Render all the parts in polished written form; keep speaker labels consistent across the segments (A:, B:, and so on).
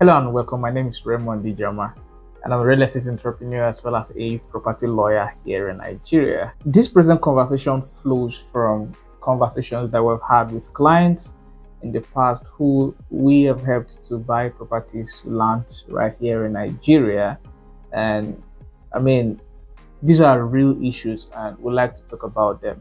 A: Hello and welcome. My name is Raymond Dijama, and I'm a real estate entrepreneur as well as a property lawyer here in Nigeria. This present conversation flows from conversations that we've had with clients in the past who we have helped to buy properties, land right here in Nigeria. And I mean, these are real issues and we like to talk about them.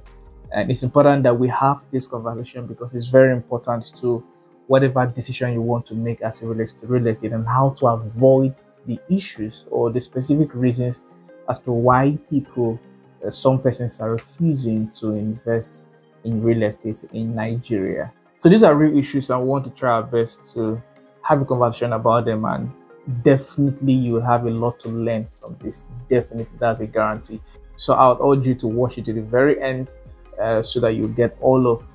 A: And it's important that we have this conversation because it's very important to whatever decision you want to make as it relates to real estate and how to avoid the issues or the specific reasons as to why some persons are refusing to invest in real estate in Nigeria. So these are real issues and we want to try our best to have a conversation about them, and definitely you will have a lot to learn from this. Definitely, that's a guarantee. So I would urge you to watch it to the very end so that you get all of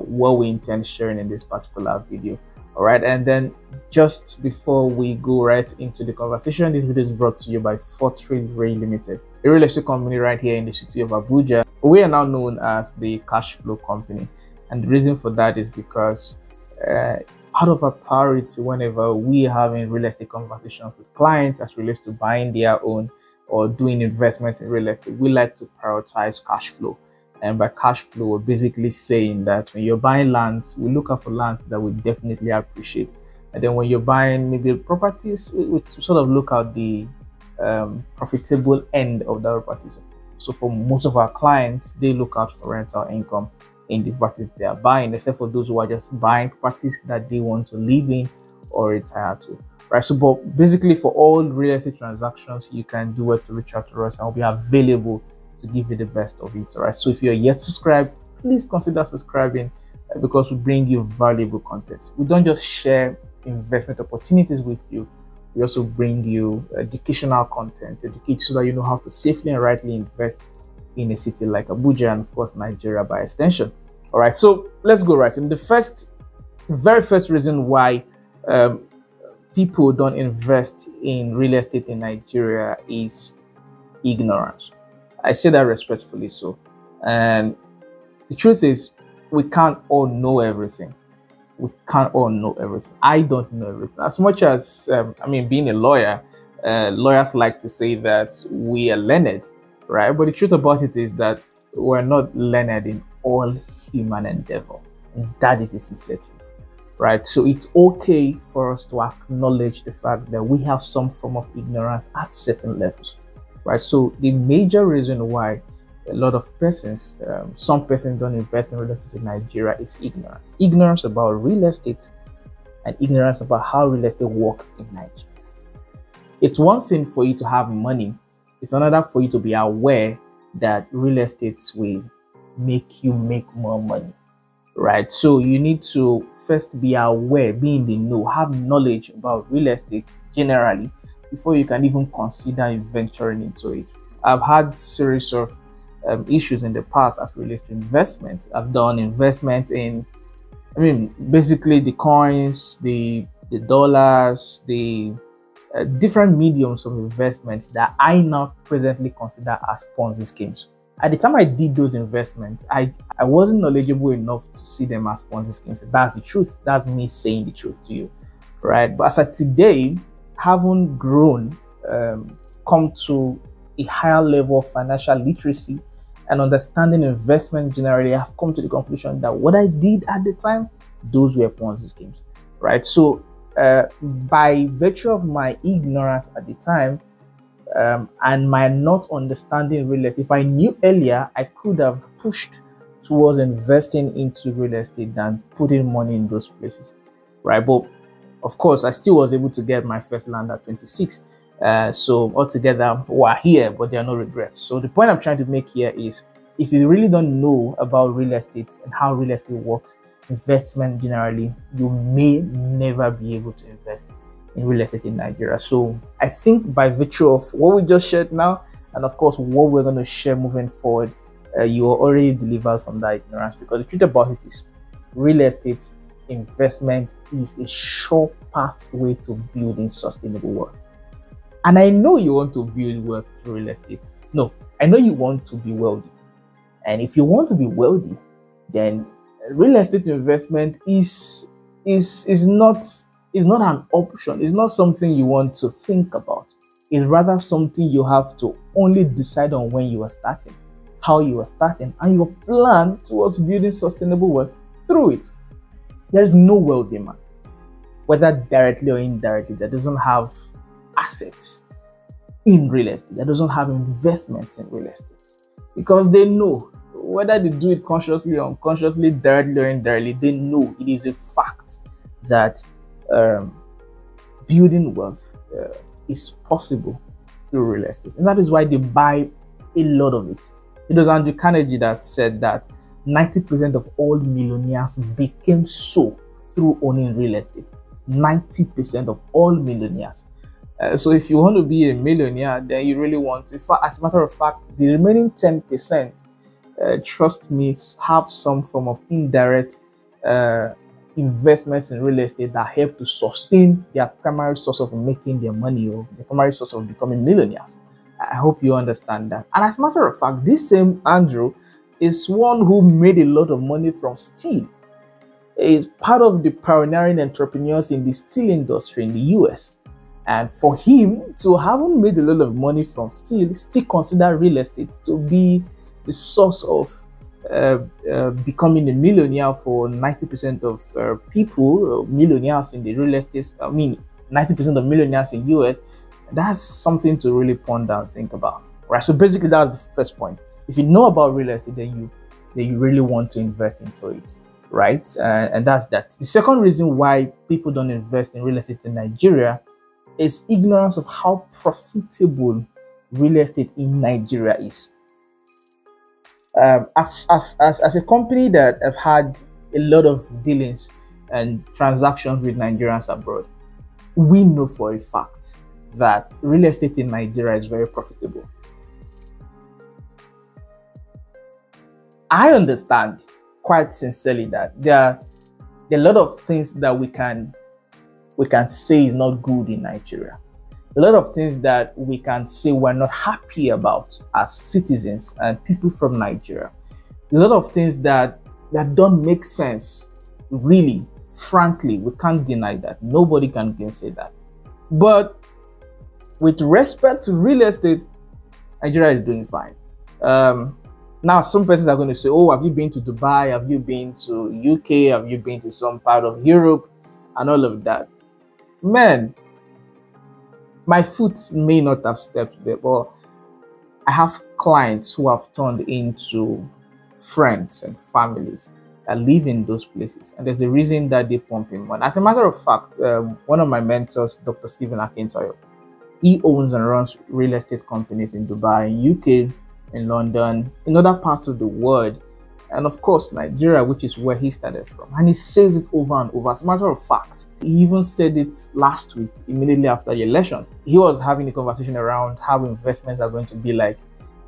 A: what we intend sharing in this particular video. All right, and then just before we go right into the conversation, this video is brought to you by Fortreal Rei Ltd, a real estate company right here in the city of Abuja. We are now known as the cash flow company, and the reason for that is because part of our priority whenever we are having real estate conversations with clients as relates to buying their own or doing investment in real estate, we like to prioritize cash flow. And by cash flow, we're basically saying that when you're buying lands, we look out for lands that we definitely appreciate. And then when you're buying maybe properties, we sort of look at the profitable end of the properties. So for most of our clients, they look out for rental income in the properties they are buying, except for those who are just buying properties that they want to live in or retire to. Right. So, but basically for all real estate transactions, you can do it to reach out to us and we'll be available to give you the best of it. All right, so if you're yet subscribed, please consider subscribing because we bring you valuable content. We don't just share investment opportunities with you, we also bring you educational content, educate so that you know how to safely and rightly invest in a city like Abuja and of course Nigeria by extension. All right, so let's go right in. The very first reason why people don't invest in real estate in Nigeria is ignorance. I say that respectfully so. And the truth is, we can't all know everything. We can't all know everything. I don't know everything. As much as, being a lawyer, lawyers like to say that we are learned, right? But the truth about it is that we're not learned in all human endeavor. And that is the sincere truth, right? So it's okay for us to acknowledge the fact that we have some form of ignorance at certain levels. Right, so the major reason why a lot of persons, some persons don't invest in real estate in Nigeria is ignorance. Ignorance about real estate and ignorance about how real estate works in Nigeria. It's one thing for you to have money. It's another for you to be aware that real estate will make you make more money. Right, so you need to first be aware, be in the know, have knowledge about real estate generally before you can even consider venturing into it. I've had series of issues in the past as relates to investment. I've done investment in, basically the coins, the dollars, the different mediums of investments that I now presently consider as Ponzi schemes. At the time I did those investments, I wasn't knowledgeable enough to see them as Ponzi schemes. That's the truth. That's me saying the truth to you, right? But as of today, having grown, come to a higher level of financial literacy and understanding investment generally, I've come to the conclusion that what I did at the time, those were Ponzi schemes, right? So by virtue of my ignorance at the time and my not understanding real estate, if I knew earlier, I could have pushed towards investing into real estate than putting money in those places, right? But of course, I still was able to get my first land at 26. So altogether, we're here, but there are no regrets. So the point I'm trying to make here is, if you really don't know about real estate and how real estate works, investment generally, you may never be able to invest in real estate in Nigeria. So I think by virtue of what we just shared now, and of course what we're going to share moving forward, you are already delivered from that ignorance, because the truth about it is real estate investment is a sure pathway to building sustainable wealth. And I know you want to build wealth through real estate. No, I know you want to be wealthy. And if you want to be wealthy, then real estate investment is not It's not an option. It's not something you want to think about. It's rather something you have to only decide on when you are starting, how you are starting, and your plan towards building sustainable wealth through it. There is no wealthy man, whether directly or indirectly, that doesn't have assets in real estate, that doesn't have investments in real estate, because they know, whether they do it consciously or unconsciously, directly or indirectly, they know it is a fact that building wealth is possible through real estate, and that is why they buy a lot of it. It was Andrew Carnegie that said that 90% of all millionaires became so through owning real estate. 90% of all millionaires. So if you want to be a millionaire, then you really want to. As a matter of fact, the remaining 10%, trust me, have some form of indirect investments in real estate that help to sustain their primary source of making their money, or the primary source of becoming millionaires. I hope you understand that. And as a matter of fact, this same Andrew is one who made a lot of money from steel. Is part of the pioneering entrepreneurs in the steel industry in the US. And for him to having made a lot of money from steel, still consider real estate to be the source of becoming a millionaire for 90% of people, millionaires in the real estate, 90% of millionaires in US, that's something to really ponder and think about. Right. So basically that's the first point. If you know about real estate, then you really want to invest into it. Right, and that's that. The second reason why people don't invest in real estate in Nigeria is ignorance of how profitable real estate in Nigeria is. As a company that have had a lot of dealings and transactions with Nigerians abroad, we know for a fact that real estate in Nigeria is very profitable. I understand quite sincerely that there are a lot of things that we can say is not good in Nigeria. A lot of things that we can say we're not happy about as citizens and people from Nigeria. A lot of things that don't make sense, really. Frankly, we can't deny that. Nobody can say that. But with respect to real estate, Nigeria is doing fine. Now, some persons are going to say, oh, have you been to Dubai? Have you been to UK? Have you been to some part of Europe? And all of that. Man, my foot may not have stepped there, but I have clients who have turned into friends and families that live in those places. And there's a reason that they pump in money. As a matter of fact, one of my mentors, Dr. Stephen Akintoyo, he owns and runs real estate companies in Dubai, UK, in London, in other parts of the world, and of course Nigeria, which is where he started from. And he says it over and over. As a matter of fact, he even said it last week, immediately after the elections. He was having a conversation around how investments are going to be like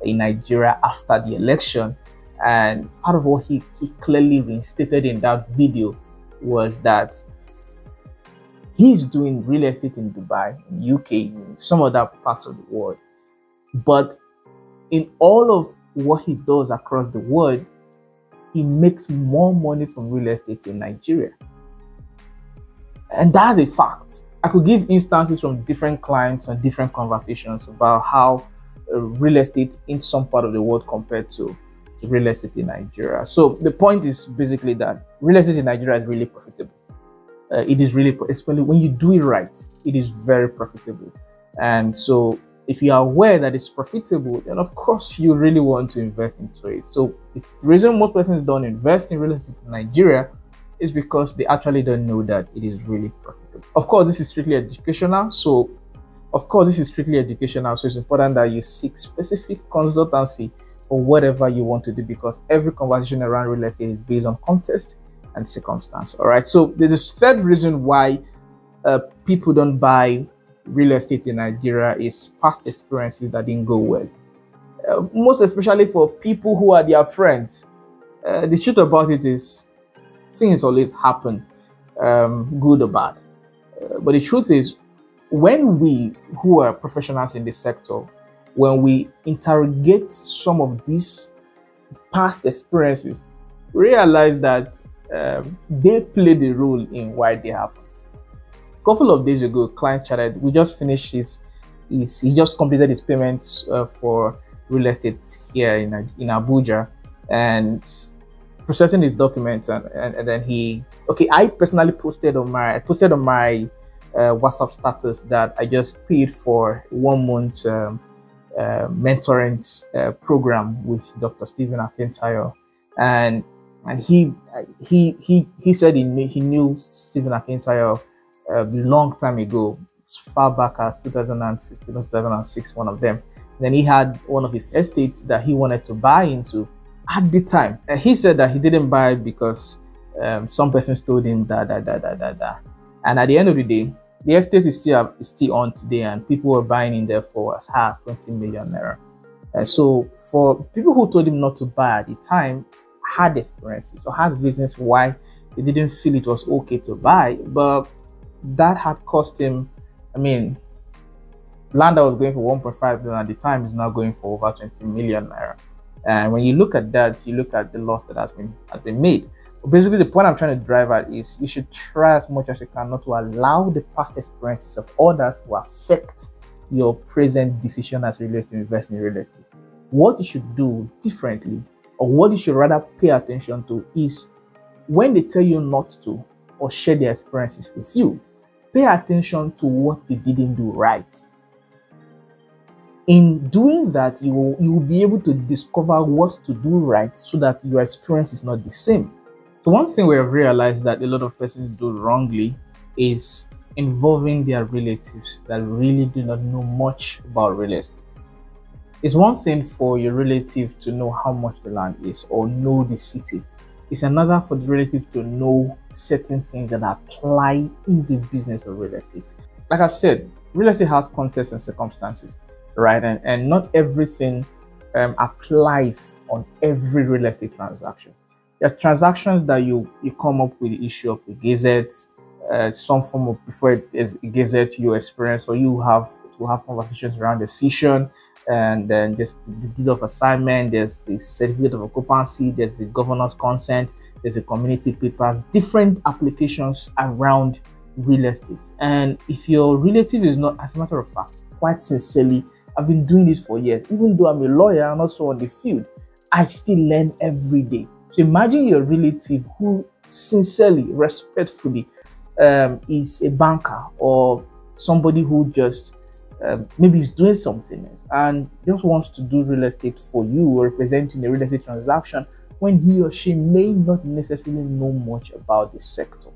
A: in Nigeria after the election. And part of what he clearly reinstated in that video was that he's doing real estate in Dubai, in UK, in some other parts of the world, but in all of what he does across the world, he makes more money from real estate in Nigeria. And that's a fact. I could give instances from different clients and different conversations about how real estate in some part of the world compared to real estate in Nigeria. So the point is basically that real estate in Nigeria is really profitable. It is really, especially when you do it right, it is very profitable. And so if you are aware that it's profitable, then of course you really want to invest into it. So it's the reason most persons don't invest in real estate in Nigeria is because they actually don't know that it is really profitable. Of course, this is strictly educational. So it's important that you seek specific consultancy for whatever you want to do, because every conversation around real estate is based on context and circumstance. All right. So there's this third reason why people don't buy real estate in Nigeria is past experiences that didn't go well. Most especially for people who are their friends. The truth about it is things always happen, good or bad. But the truth is, when we who are professionals in this sector, when we interrogate some of these past experiences, realize that they play the role in why they happen. couple of days ago, client chatted. We just finished he just completed his payments for real estate here in Abuja, and processing his documents, and then I personally posted on my WhatsApp status that I just paid for 1 month mentoring program with Dr. Stephen Akintayo, and he said he knew Stephen Akintayo a long time ago, far back as 2016 or 2006, one of them. Then he had one of his estates that he wanted to buy into at the time. And he said that he didn't buy because some persons told him that. And at the end of the day, the estate is still on today, and people were buying in there for as high as 20 million naira. So for people who told him not to buy at the time, had experiences or had reasons why they didn't feel it was okay to buy, but that had cost him, I mean, land that was going for 1.5 billion at the time is now going for over 20 million naira. And when you look at that, you look at the loss that has been made. But basically, the point I'm trying to drive at is you should try as much as you can not to allow the past experiences of others to affect your present decision as it relates to investing in real estate. What you should do differently, or what you should rather pay attention to, is when they tell you not to or share their experiences with you, pay attention to what they didn't do right. In doing that, you will be able to discover what to do right so that your experience is not the same. So one thing we have realized that a lot of persons do wrongly is involving their relatives that really do not know much about real estate. It's one thing for your relative to know how much the land is or know the city. It's another for the relative to know certain things that apply in the business of real estate. Like I said, real estate has context and circumstances, right? And not everything applies on every real estate transaction. There are transactions that you come up with the issue of a gazette, some form of, before there's a gazette you experience, or you have to have conversations around the session, and then there's the deed of assignment, there's the certificate of occupancy, there's the governor's consent, there's the community papers, different applications around real estate. And if your relative is not, as a matter of fact, quite sincerely, I've been doing this for years, even though I'm a lawyer and also on the field, I still learn every day. So imagine your relative who sincerely, respectfully is a banker, or somebody who just maybe is doing something else and just wants to do real estate for you or representing a real estate transaction, when he or she may not necessarily know much about the sector.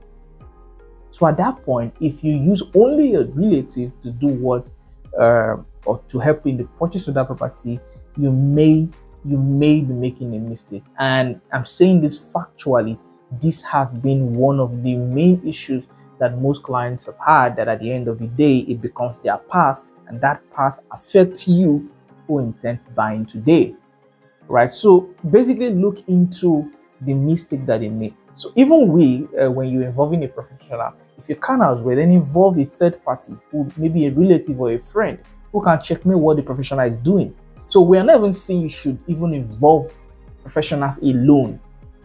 A: So at that point, if you use only a relative to do what or to help in the purchase of that property, you may be making a mistake. And I'm saying this factually. This has been one of the main issues that most clients have had, that at the end of the day, it becomes their past, and that past affects you who intend buying today, right? So basically look into the mistake that they make. So even when you're involving a professional, if you can't as well, then involve a third party, who maybe a relative or a friend, who can checkmate what the professional is doing. So we are not even saying you should even involve professionals alone,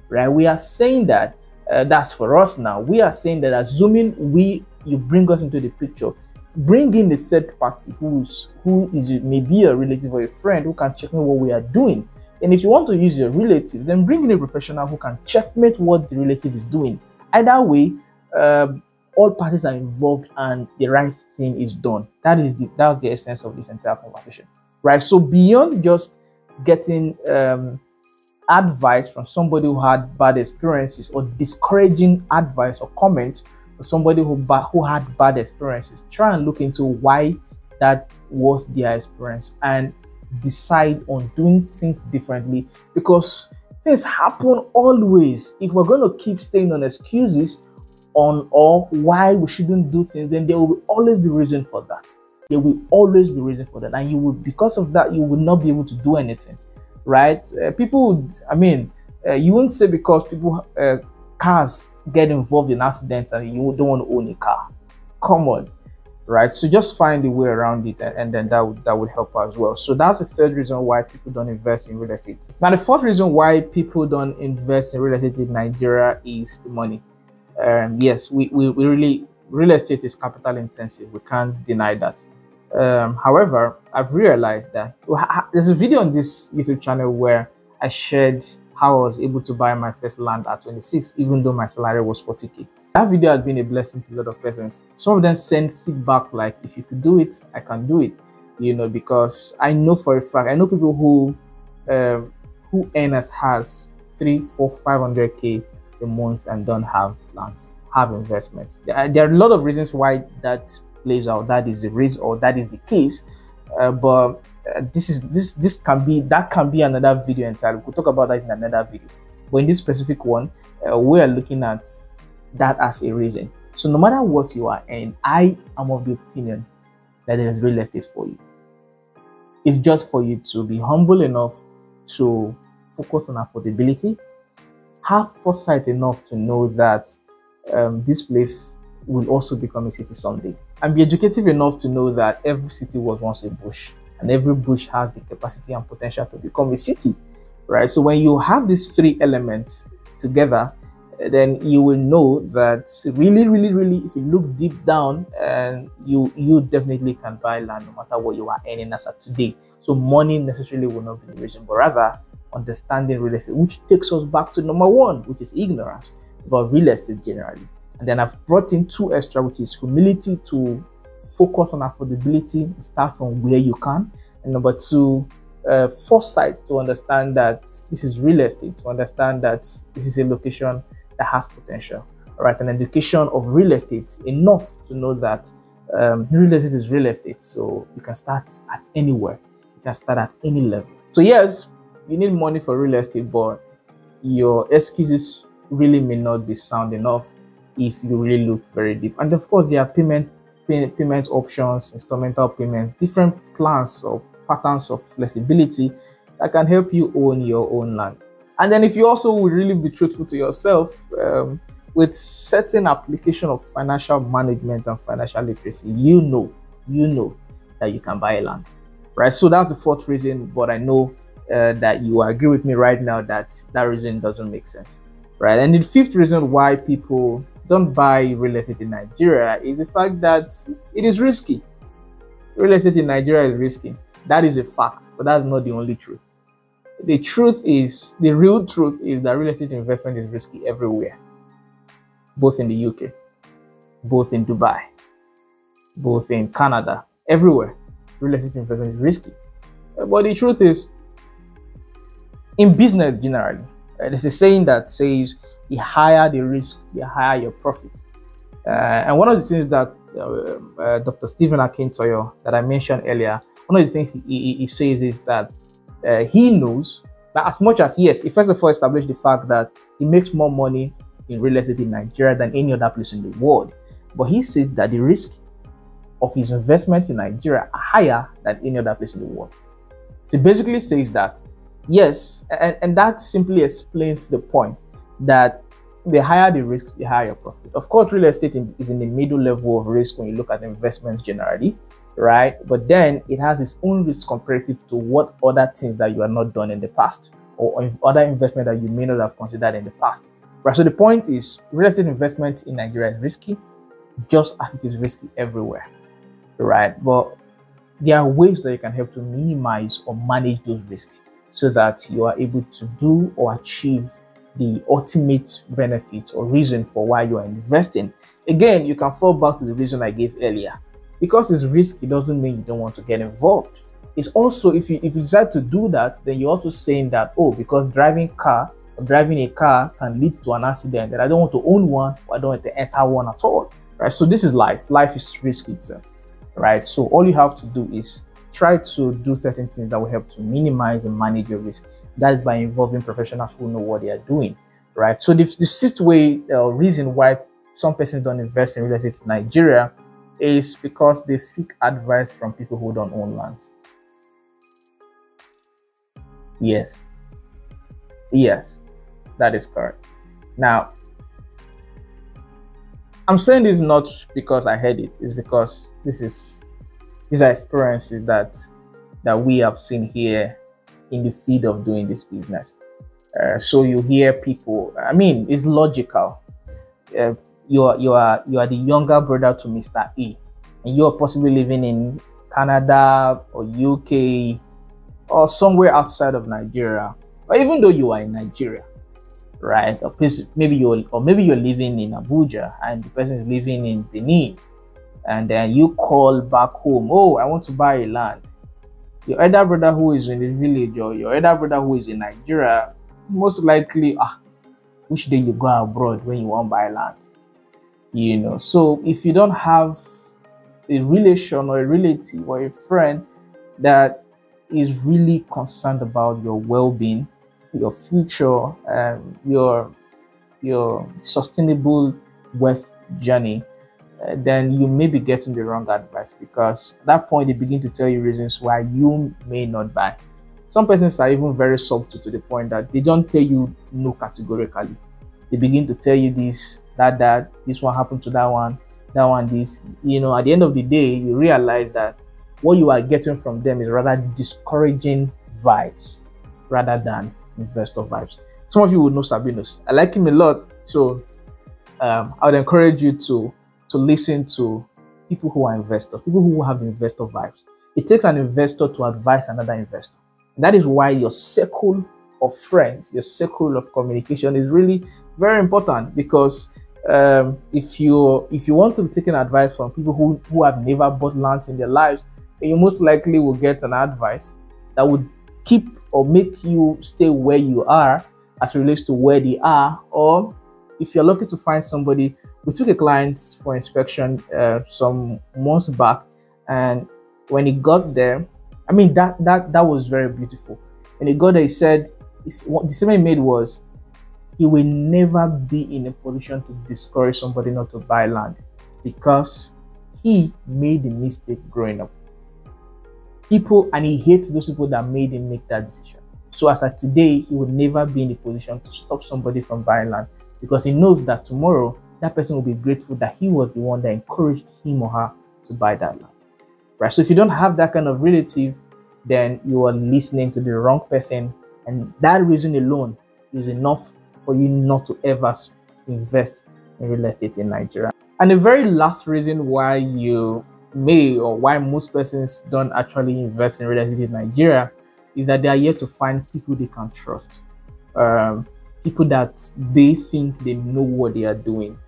A: right? We are saying that that's for us now. We are saying that assuming you bring us into the picture, bring in the third party who is maybe a relative or a friend who can checkmate what we are doing. And if you want to use your relative, then bring in a professional who can checkmate what the relative is doing. Either way, all parties are involved and the right thing is done. That's the essence of this entire conversation, right? So beyond just getting advice from somebody who had bad experiences, or discouraging advice or comments from somebody who had bad experiences, try and look into why that was their experience and decide on doing things differently, because things happen always. If we're going to keep staying on excuses or why we shouldn't do things, then there will always be reason for that. There will always be reason for that, and you will, because of that, you will not be able to do anything, right? People would, you wouldn't say because people cars get involved in accidents and you don't want to own a car. Come on, right? So just find a way around it, and then that would help as well. So that's the third reason why people don't invest in real estate. Now the fourth reason why people don't invest in real estate in Nigeria is the money. Yes, we really real estate is capital intensive. We can't deny that. However, I've realized that there's a video on this YouTube channel where I shared how I was able to buy my first land at 26, even though my salary was 40K. That video has been a blessing to a lot of persons. Some of them send feedback like, if you could do it, I can do it. You know, because I know for a fact, I know people who earn as has 300, 400, 500K a month and don't have lands, have investments. There are a lot of reasons why that plays out. That is the reason, or that is the case. But this can be another video entirely. We'll talk about that in another video. But in this specific one, we are looking at that as a reason. So no matter what you are earning, I am of the opinion that there is real estate for you. It's just for you to be humble enough to focus on affordability, have foresight enough to know that this place will also become a city someday, and be educative enough to know that every city was once a bush, and every bush has the capacity and potential to become a city, right? So when you have these three elements together, then you will know that really, if you look deep down, and you definitely can buy land no matter what you are earning as of today. So money necessarily will not be the reason, but rather understanding real estate, which takes us back to number one, which is ignorance about real estate generally. And then I've brought in two extra, which is humility to focus on affordability and start from where you can, and number two, foresight to understand that this is real estate, to understand that this is a location that has potential. All right, an education of real estate enough to know that real estate is real estate. So you can start at anywhere, you can start at any level. So yes, you need money for real estate, but your excuses really may not be sound enough if you really look very deep. And of course, there are payment options, instrumental payment, different plans or patterns of flexibility that can help you own your own land. And then if you also would really be truthful to yourself, with certain application of financial management and financial literacy, you know that you can buy a land, right? So that's the fourth reason, but I know that you agree with me right now that that reason doesn't make sense, right? And the fifth reason why people don't buy real estate in Nigeria is the fact that it is risky. Real estate in Nigeria is risky. That is a fact, but that's not the only truth. The real truth is that real estate investment is risky everywhere, both in the UK, both in Dubai, both in Canada, everywhere. Real estate investment is risky. But the truth is, in business generally, there's a saying that says, the higher the risk, the higher your profit. And one of the things that Dr. Stephen Akintoyo that I mentioned earlier, one of the things he says is that he knows that as much as, yes, he first of all established the fact that he makes more money in real estate in Nigeria than any other place in the world. But he says that the risk of his investments in Nigeria are higher than any other place in the world. So he basically says that, yes, and that simply explains the point that the higher the risk, the higher your profit. Of course, real estate is in the middle level of risk when you look at investments generally, right? But then it has its own risk comparative to what other things that you have not done in the past, or other investment that you may not have considered in the past, right? So the point is, real estate investment in Nigeria is risky, just as it is risky everywhere, right? But there are ways that you can help to minimize or manage those risks so that you are able to do or achieve the ultimate benefit or reason for why you are investing. Again, you can fall back to the reason I gave earlier. Because it's risky doesn't mean you don't want to get involved. It's also, if you decide to do that, then you're also saying that, oh, because driving a car can lead to an accident, that I don't want to own one, or I don't want to enter one at all, right? So this is life. Life is risky itself, right? So all you have to do is try to do certain things that will help to minimize and manage your risk. That is by involving professionals who know what they are doing, right? So the sixth reason why some persons don't invest in real estate in Nigeria is because they seek advice from people who don't own lands. Yes, that is correct. Now, I'm saying this not because I heard it. It's because these are experiences that we have seen here in the field of doing this business. So you hear people, I mean, it's logical. you are the younger brother to Mr. A, and you're possibly living in Canada or UK or somewhere outside of Nigeria, or even though you are in Nigeria, right? Or maybe you're living in Abuja and the person is living in Benin, and then you call back home, oh, I want to buy a land. Your elder brother who is in the village or your elder brother who is in Nigeria, most likely, which day you go abroad when you want to buy land? So if you don't have a relation or a relative or a friend that is really concerned about your well-being, your future, your sustainable wealth journey, then you may be getting the wrong advice, because at that point they begin to tell you reasons why you may not buy. Some persons are even very subtle to the point that they don't tell you no categorically. They begin to tell you this, that this one happened to that one, this. At the end of the day, you realize that what you are getting from them is rather discouraging vibes rather than investor vibes. Some of you would know Sabinus. I like him a lot, so I would encourage you to listen to people who are investors, people who have investor vibes. It takes an investor to advise another investor. And that is why your circle of friends, your circle of communication is really very important, because if you want to be taking advice from people who have never bought lands in their lives, then you most likely will get an advice that would keep or make you stay where you are as it relates to where they are. Or if you're lucky to find somebody, we took a client for inspection some months back, and when he got there, I mean, that was very beautiful. When he got there, he said, the statement he made was, he will never be in a position to discourage somebody not to buy land, because he made a mistake growing up. And he hates those people that made him make that decision. So as of today, he will never be in a position to stop somebody from buying land, because he knows that tomorrow that person will be grateful that he was the one that encouraged him or her to buy that land. Right? So if you don't have that kind of relative, then you are listening to the wrong person, and that reason alone is enough for you not to ever invest in real estate in Nigeria. And the very last reason why you may, or why most persons don't actually invest in real estate in Nigeria, is that they are yet to find people they can trust, people that they think they know what they are doing,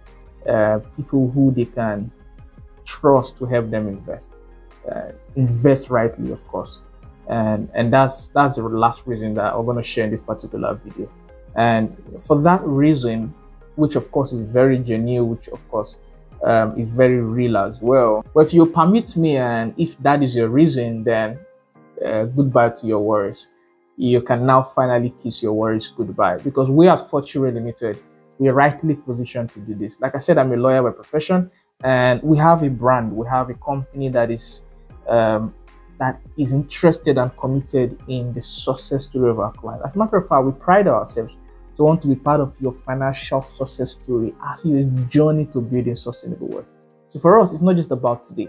A: people who they can trust to help them invest rightly, of course. And that's the last reason that I'm going to share in this particular video. And for that reason, which of course is very genuine, which of course is very real as well. But if you permit me, and if that is your reason, then goodbye to your worries. You can now finally kiss your worries goodbye, because we at Fortreal Rei Ltd, we are rightly positioned to do this. Like I said, I'm a lawyer by profession, and we have a brand, we have a company that is interested and committed in the success story of our clients. As a matter of fact, we pride ourselves to want to be part of your financial success story as your journey to building sustainable wealth. So for us, it's not just about today.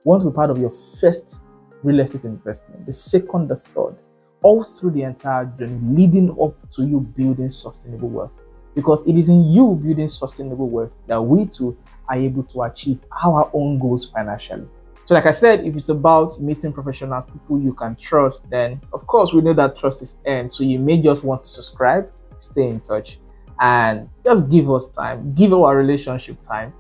A: We want to be part of your first real estate investment, the second, the third, all through the entire journey leading up to you building sustainable wealth. Because it is in you building sustainable wealth that we too are able to achieve our own goals financially. So like I said, if it's about meeting professionals, people you can trust, then of course we know that trust is earned. So you may just want to subscribe, stay in touch, and just give us time, give our relationship time.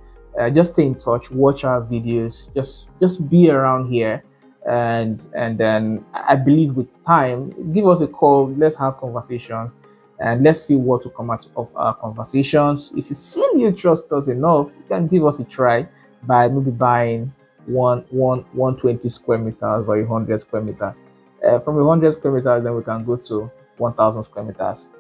A: Just stay in touch, watch our videos, just be around here, and then I believe with time, give us a call, let's have conversations, and let's see what will come out of our conversations. If you feel you trust us enough, you can give us a try by maybe buying 120 square meters or 100 square meters. From 100 square meters, then we can go to 1,000 square meters,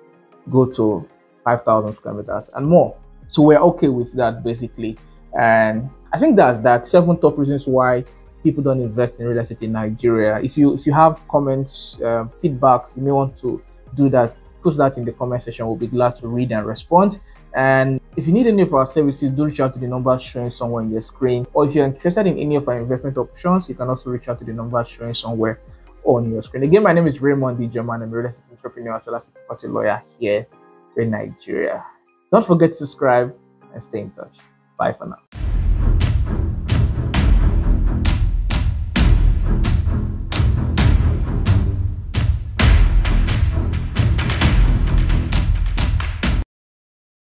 A: go to 5,000 square meters and more. So we're okay with that basically. And I think that's that 7 top reasons why people don't invest in real estate in Nigeria. If you have comments, feedbacks, you may want to do that. Post that in the comment section. We'll be glad to read and respond. And if you need any of our services, do reach out to the number showing somewhere on your screen. Or if you're interested in any of our investment options, you can also reach out to the number showing somewhere on your screen. Again, my name is Raymond D. German. I'm a real estate entrepreneur as well as a property lawyer here in Nigeria. Don't forget to subscribe and stay in touch. Bye for now.